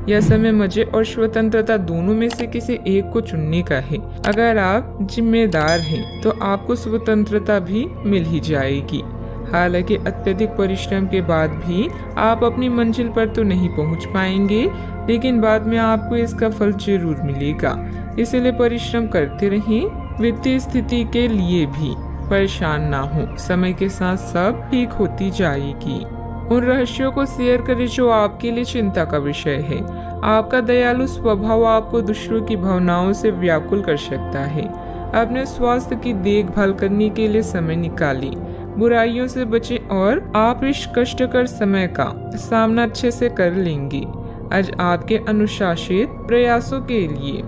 यह समय मजे और स्वतंत्रता दोनों में से किसी एक को चुनने का है। अगर आप जिम्मेदार हैं तो आपको स्वतंत्रता भी मिल ही जाएगी। हालांकि अत्यधिक परिश्रम के बाद भी आप अपनी मंजिल पर तो नहीं पहुंच पाएंगे, लेकिन बाद में आपको इसका फल जरूर मिलेगा। इसलिए परिश्रम करते रहें। वित्तीय स्थिति के लिए भी परेशान ना हो, समय के साथ सब ठीक होती जाएगी। उन रहस्यों को शेयर करें जो आपके लिए चिंता का विषय है। आपका दयालु स्वभाव आपको दूसरों की भावनाओं से व्याकुल कर सकता है। अपने स्वास्थ्य की देखभाल करने के लिए समय निकालें। बुराइयों से बचें और आप इस कष्टकर समय का सामना अच्छे से कर लेंगे। आज आपके अनुशासित प्रयासों के लिए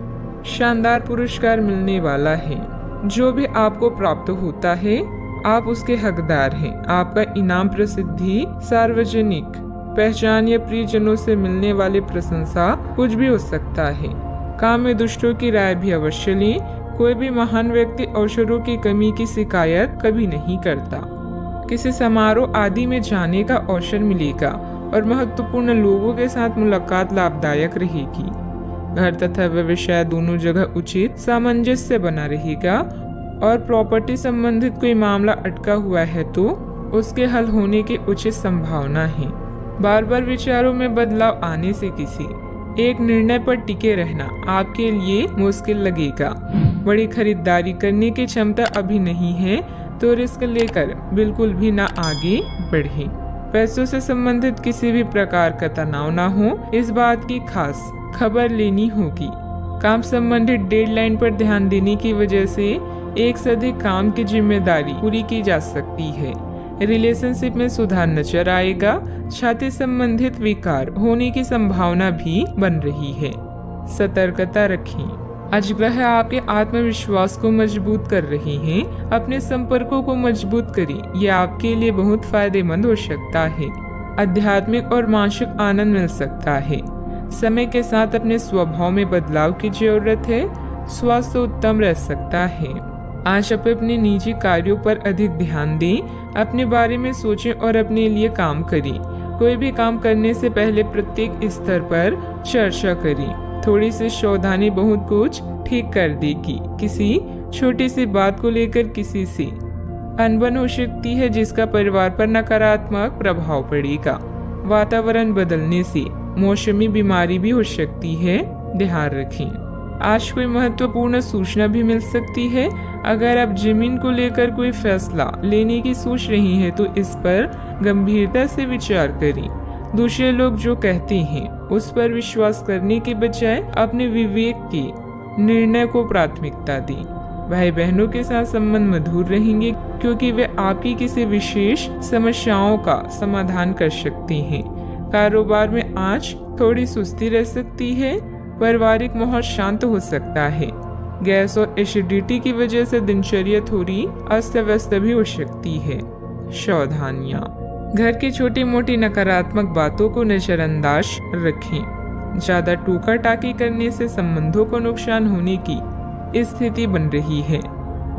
शानदार पुरस्कार मिलने वाला है। जो भी आपको प्राप्त होता है आप उसके हकदार हैं। आपका इनाम प्रसिद्धि, सार्वजनिक पहचान या प्रियजनों से मिलने वाली प्रशंसा कुछ भी हो सकता है। काम में दुष्टों की राय भी अवश्य लें। कोई भी महान व्यक्ति अवसरों की कमी की शिकायत कभी नहीं करता। किसी समारोह आदि में जाने का अवसर मिलेगा और महत्वपूर्ण लोगों के साथ मुलाकात लाभदायक रहेगी। घर तथा व्यवसाय दोनों जगह उचित सामंजस्य बना रहेगा और प्रॉपर्टी संबंधित कोई मामला अटका हुआ है तो उसके हल होने की उचित संभावना है। बार बार विचारों में बदलाव आने से किसी एक निर्णय पर टिके रहना आपके लिए मुश्किल लगेगा। बड़ी खरीदारी करने की क्षमता अभी नहीं है तो रिस्क लेकर बिल्कुल भी ना आगे बढ़े। पैसों से संबंधित किसी भी प्रकार का तनाव ना हो, इस बात की खास खबर लेनी होगी। काम संबंधित डेडलाइन पर ध्यान देने की वजह से एक से अधिक काम की जिम्मेदारी पूरी की जा सकती है। रिलेशनशिप में सुधार नजर आएगा। छाती संबंधित विकार होने की संभावना भी बन रही है। सतर्कता रखें। आज ग्रह आपके आत्मविश्वास को मजबूत कर रहे हैं। अपने संपर्कों को मजबूत करें, यह आपके लिए बहुत फायदेमंद हो सकता है। आध्यात्मिक और मानसिक आनंद मिल सकता है। समय के साथ अपने स्वभाव में बदलाव की जरूरत है। स्वास्थ्य उत्तम रह सकता है। आज आप अपने निजी कार्यों पर अधिक ध्यान दें। अपने बारे में सोचें और अपने लिए काम करें। कोई भी काम करने से पहले प्रत्येक स्तर पर चर्चा करें। थोड़ी सी सावधानी बहुत कुछ ठीक कर देगी। किसी छोटी सी बात को लेकर किसी से अनबन हो सकती है जिसका परिवार पर नकारात्मक प्रभाव पड़ेगा। वातावरण बदलने से मौसमी बीमारी भी हो सकती है, ध्यान रखें। आज कोई महत्वपूर्ण सूचना भी मिल सकती है। अगर आप जमीन को लेकर कोई फैसला लेने की सोच रही हैं तो इस पर गंभीरता से विचार करें। दूसरे लोग जो कहते हैं उस पर विश्वास करने के बजाय अपने विवेक के निर्णय को प्राथमिकता दें। भाई बहनों के साथ संबंध मधुर रहेंगे क्योंकि वे आपकी किसी विशेष समस्याओं का समाधान कर सकते हैं। कारोबार में आज थोड़ी सुस्ती रह सकती है। पारिवारिक माहौल शांत हो सकता है। गैस और एसिडिटी की वजह से दिनचर्या थोड़ी अस्त व्यस्त भी हो सकती है। सावधानियां। घर की छोटी मोटी नकारात्मक बातों को नजरअंदाज रखें। ज्यादा टोका टाकी करने से संबंधों को नुकसान होने की स्थिति बन रही है।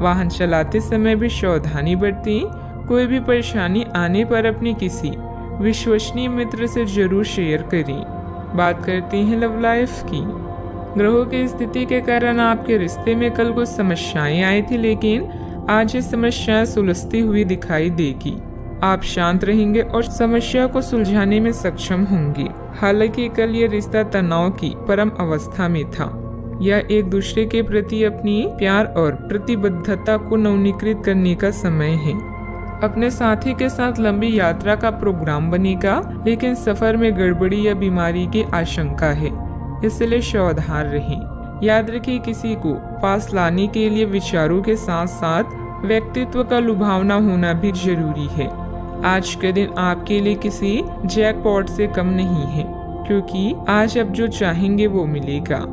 वाहन चलाते समय भी सावधानी बरतें। कोई भी परेशानी आने पर अपने किसी विश्वसनीय मित्र से जरूर शेयर करें। बात करते हैं लव लाइफ की। ग्रहों की स्थिति के कारण आपके रिश्ते में कल कुछ समस्याएं आई थी, लेकिन आज ये समस्याएं सुलझती हुई दिखाई देगी। आप शांत रहेंगे और समस्या को सुलझाने में सक्षम होंगे। हालांकि कल ये रिश्ता तनाव की परम अवस्था में था। यह एक दूसरे के प्रति अपनी प्यार और प्रतिबद्धता को नवीनीकृत करने का समय है। अपने साथी के साथ लंबी यात्रा का प्रोग्राम बनेगा, लेकिन सफर में गड़बड़ी या बीमारी की आशंका है, इसलिए सावधान रहें। याद रखिए, किसी को पास लाने के लिए विचारों के साथ साथ व्यक्तित्व का लुभावना होना भी जरूरी है। आज के दिन आपके लिए किसी जैकपॉट से कम नहीं है, क्योंकि आज आप जो चाहेंगे वो मिलेगा।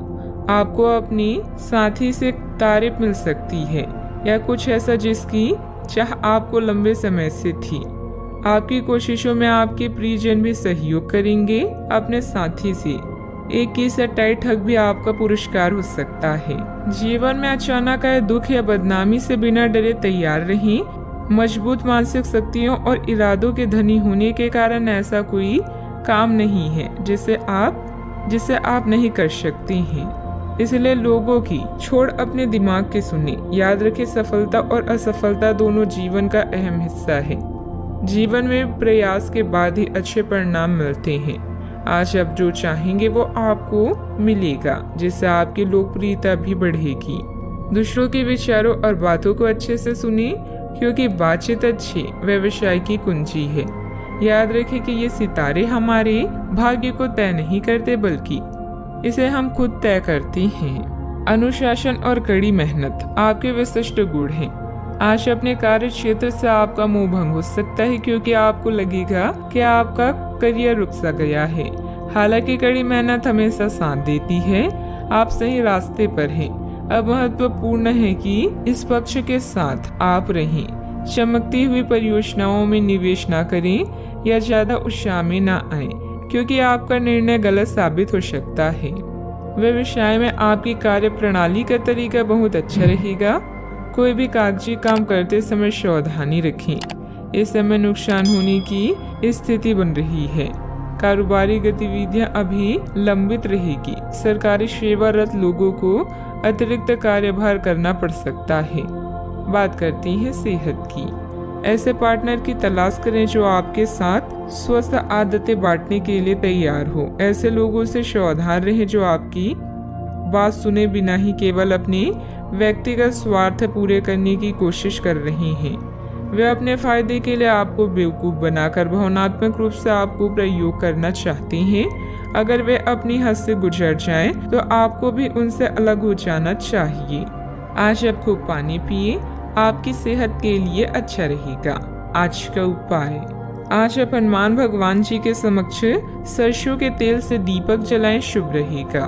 आपको अपनी साथी से तारीफ मिल सकती है या कुछ ऐसा जिसकी चाह आपको लंबे समय से थी। आपकी कोशिशों में आपके प्रियजन भी सहयोग करेंगे। अपने साथी से एक ही से टाइट हक भी आपका पुरस्कार हो सकता है। जीवन में अचानक आए दुख या बदनामी से बिना डरे तैयार रहें। मजबूत मानसिक शक्तियों और इरादों के धनी होने के कारण ऐसा कोई काम नहीं है जिसे आप जिसे आप नहीं कर सकते हैं। इसलिए लोगों की छोड़ अपने दिमाग की सुने। याद रखें, सफलता और असफलता दोनों जीवन का अहम हिस्सा है। जीवन में प्रयास के बाद ही अच्छे परिणाम मिलते हैं। आज आप जो चाहेंगे वो आपको मिलेगा, जिससे आपकी लोकप्रियता भी बढ़ेगी। दूसरों के विचारों और बातों को अच्छे से सुनिए, क्योंकि बातचीत अच्छे व्यवसाय की कुंजी है। याद रखें कि ये सितारे हमारे भाग्य को तय नहीं करते, बल्कि इसे हम खुद तय करते हैं। अनुशासन और कड़ी मेहनत आपके विशिष्ट गुण हैं। आज अपने कार्य क्षेत्र से आपका मोह भंग हो सकता है, क्योंकि आपको लगेगा कि आपका करियर रुक सा गया है। हालांकि कड़ी मेहनत हमेशा साथ देती है। आप सही रास्ते पर हैं। अब महत्वपूर्ण है कि इस पक्ष के साथ आप रहें। चमकती हुई परियोजनाओं में निवेश न करें या ज्यादा उत्साह में न आए, क्योंकि आपका निर्णय गलत साबित हो सकता है। व्यवसाय में आपकी कार्य प्रणाली का तरीका बहुत अच्छा रहेगा। कोई भी कागजी काम करते समय सावधानी रखें। इस समय नुकसान होने की स्थिति बन रही है। कारोबारी गतिविधियां अभी लंबित रहेगी। सरकारी सेवारत लोगों को अतिरिक्त कार्यभार करना पड़ सकता है। बात करते हैं सेहत की। ऐसे पार्टनर की तलाश करें जो आपके साथ स्वस्थ आदतें बांटने के लिए तैयार हो। ऐसे लोगों से सावधान रहें जो आपकी बात सुने बिना ही केवल अपने व्यक्तिगत स्वार्थ पूरे करने की कोशिश कर रहे हैं। वे अपने फायदे के लिए आपको बेवकूफ बनाकर भावनात्मक रूप से आपको प्रयोग करना चाहते हैं। अगर वे अपनी हद से गुजर जाएं, तो आपको भी उनसे अलग हो जाना चाहिए। आज आप खूब पानी पिए, आपकी सेहत के लिए अच्छा रहेगा। आज का उपाय, आज आप हनुमान भगवान जी के समक्ष सरसों के तेल से दीपक जलाएं, शुभ रहेगा।